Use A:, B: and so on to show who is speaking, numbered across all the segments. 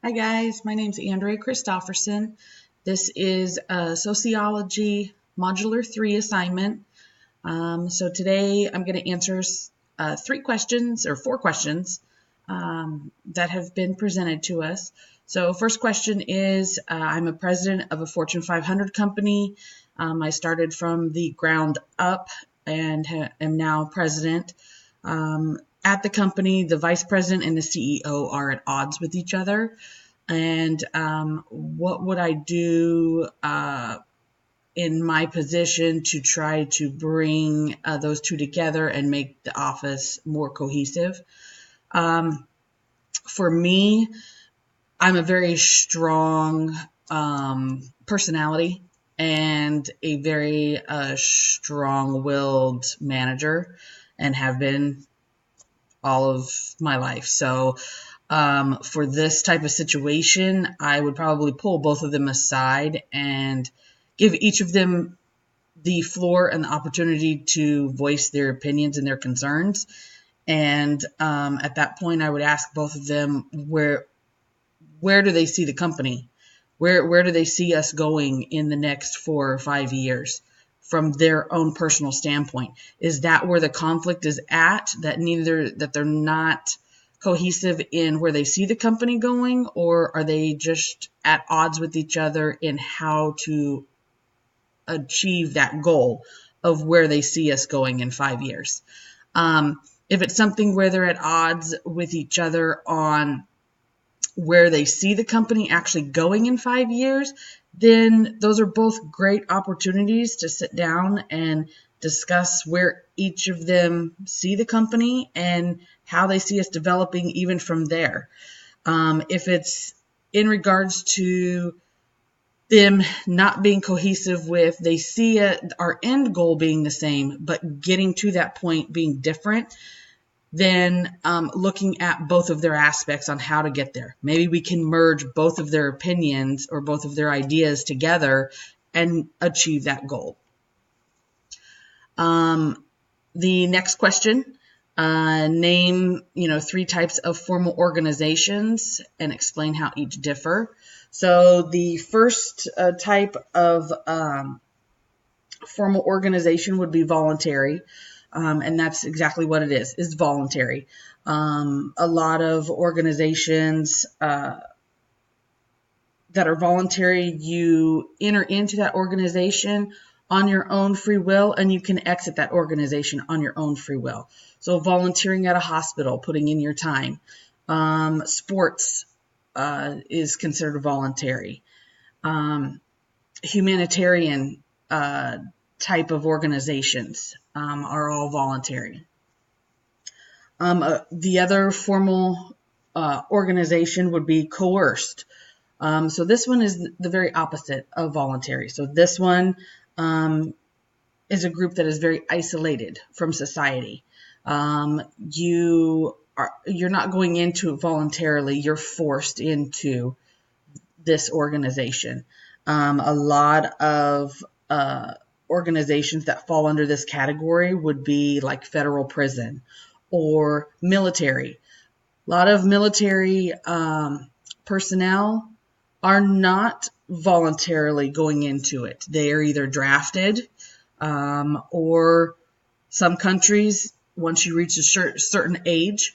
A: Hi guys, my name's Andrea Christofferson. This is a Sociology Modular 3 assignment. So today I'm going to answer four questions that have been presented to us. So first question is, I'm a president of a Fortune 500 company. I started from the ground up and am now president. At the company, the vice president and the CEO are at odds with each other. And what would I do in my position to try to bring those two together and make the office more cohesive? For me, I'm a very strong personality and a very strong-willed manager, and have been all of my life. So for this type of situation, I would probably pull both of them aside and give each of them the floor and the opportunity to voice their opinions and their concerns. And at that point, I would ask both of them where do they see the company? Where do they see us going in the next 4 or 5 years from their own personal standpoint? Is that where the conflict is at, that they're not cohesive in where they see the company going, or are they just at odds with each other in how to achieve that goal of where they see us going in 5 years? If it's something where they're at odds with each other on where they see the company actually going in 5 years, then those are both great opportunities to sit down and discuss where each of them see the company and how they see us developing even from there. If it's in regards to them not being cohesive with, they see our end goal being the same, but getting to that point being different, then looking at both of their aspects on how to get there. Maybe we can merge both of their opinions or both of their ideas together and achieve that goal. The next question, name 3 types of formal organizations and explain how each differ. So the first type of formal organization would be voluntary. And that's exactly what it is voluntary. A lot of organizations that are voluntary, you enter into that organization on your own free will, and you can exit that organization on your own free will. So volunteering at a hospital, putting in your time. Sports is considered voluntary. Humanitarian type of organizations are all voluntary. The other formal organization would be coerced. So this one is the very opposite of voluntary. So this one is a group that is very isolated from society. You're not going into it voluntarily. You're forced into this organization. A lot of organizations that fall under this category would be like federal prison or military. A lot of military personnel are not voluntarily going into it. They are either drafted or some countries, once you reach a certain age,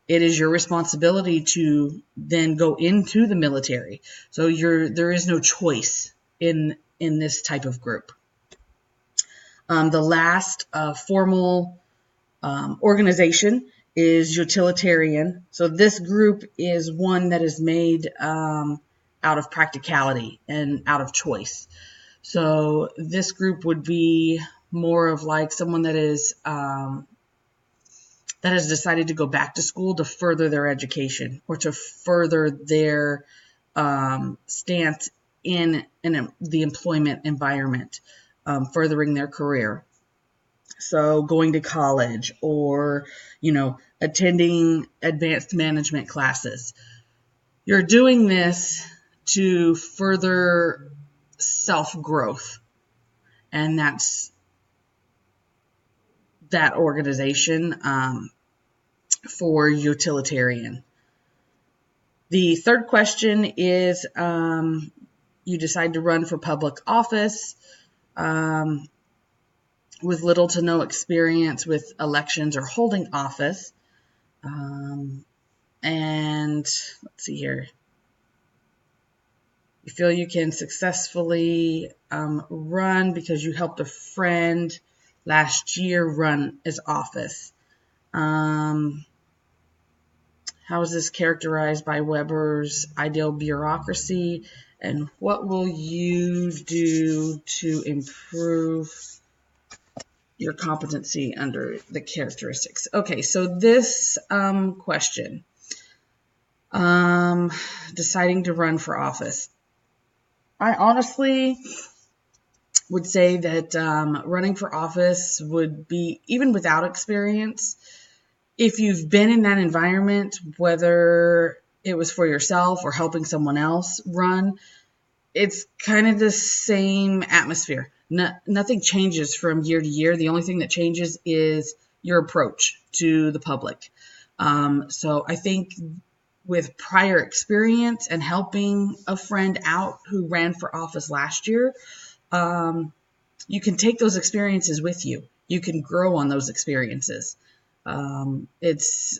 A: it is your responsibility to then go into the military. So there is no choice in this type of group. The last formal organization is utilitarian. So this group is one that is made out of practicality and out of choice. So this group would be more of like someone that has decided to go back to school to further their education or to further their stance in the employment environment, furthering their career. So going to college or, attending advanced management classes. You're doing this to further self-growth, and that's that organization for utilitarian. The third question is you decide to run for public office with little to no experience with elections or holding office. And let's see here. You feel you can successfully run because you helped a friend last year run as office. How is this characterized by Weber's ideal bureaucracy? And what will you do to improve your competency under the characteristics? Okay, so this question, deciding to run for office. I honestly would say that running for office would be, even without experience, if you've been in that environment, whether it was for yourself or helping someone else run, it's kind of the same atmosphere. Nothing changes from year to year. The only thing that changes is your approach to the public. So I think with prior experience and helping a friend out who ran for office last year, you can take those experiences with you. You can grow on those experiences. It's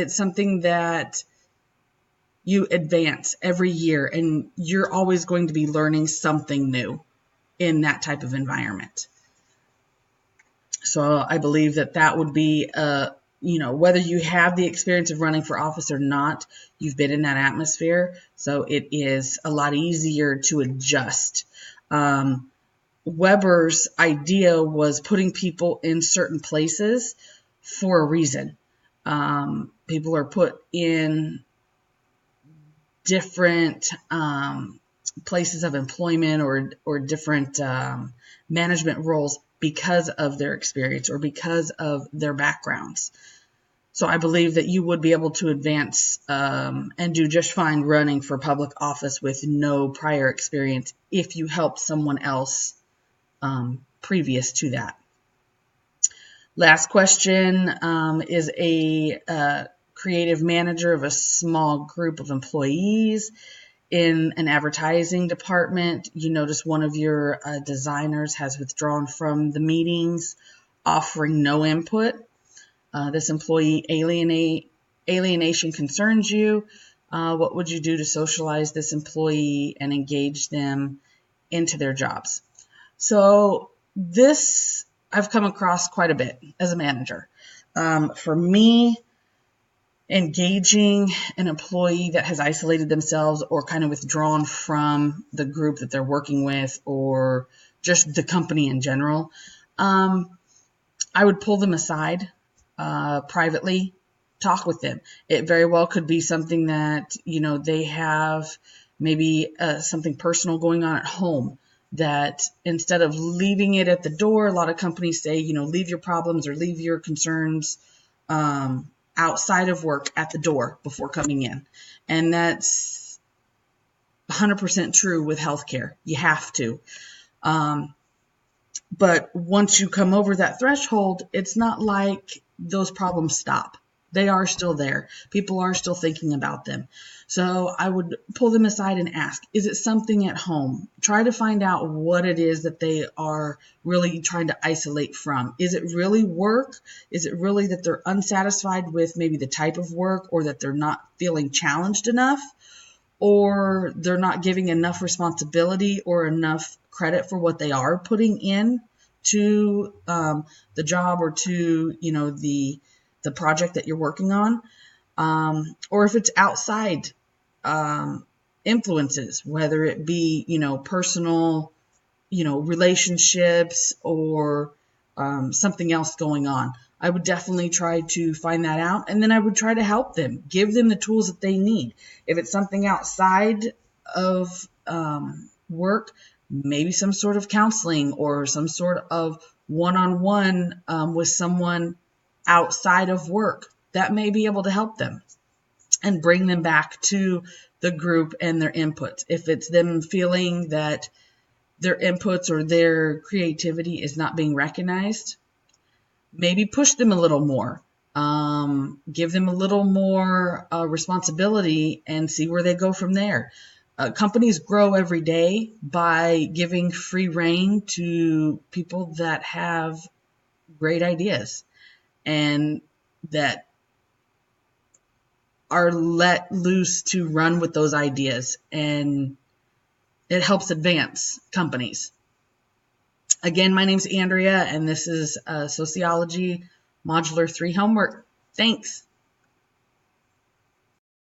A: something that you advance every year, and you're always going to be learning something new in that type of environment. So I believe that would be, whether you have the experience of running for office or not, you've been in that atmosphere. So it is a lot easier to adjust. Weber's idea was putting people in certain places for a reason. People are put in different places of employment or different management roles because of their experience or because of their backgrounds. So I believe that you would be able to advance and do just fine running for public office with no prior experience if you helped someone else previous to that. Last question is a creative manager of a small group of employees in an advertising department. You notice one of your designers has withdrawn from the meetings, offering no input. This employee alienation concerns you. What would you do to socialize this employee and engage them into their jobs? So this I've come across quite a bit as a manager. For me, engaging an employee that has isolated themselves or kind of withdrawn from the group that they're working with or just the company in general, I would pull them aside privately, talk with them. It very well could be something that, they have maybe something personal going on at home, that instead of leaving it at the door, a lot of companies say, leave your problems or leave your concerns outside of work at the door before coming in. And that's 100% true with healthcare. You have to. But once you come over that threshold, it's not like those problems stop. They are still there. People are still thinking about them. So I would pull them aside and ask, is it something at home? Try to find out what it is that they are really trying to isolate from. Is it really work? Is it really that they're unsatisfied with maybe the type of work, or that they're not feeling challenged enough, or they're not giving enough responsibility or enough credit for what they are putting in to the job or to, the project that you're working on, or if it's outside influences, whether it be, personal, relationships or something else going on. I would definitely try to find that out, and then I would try to help them, give them the tools that they need. If it's something outside of work, maybe some sort of counseling or some sort of one-on-one with someone outside of work, that may be able to help them and bring them back to the group and their inputs. If it's them feeling that their inputs or their creativity is not being recognized, maybe push them a little more. Give them a little more responsibility and see where they go from there. Companies grow every day by giving free reign to people that have great ideas and that are let loose to run with those ideas, and it helps advance companies. Again, my name's Andrea, and this is Sociology Modular 3 Homework. Thanks.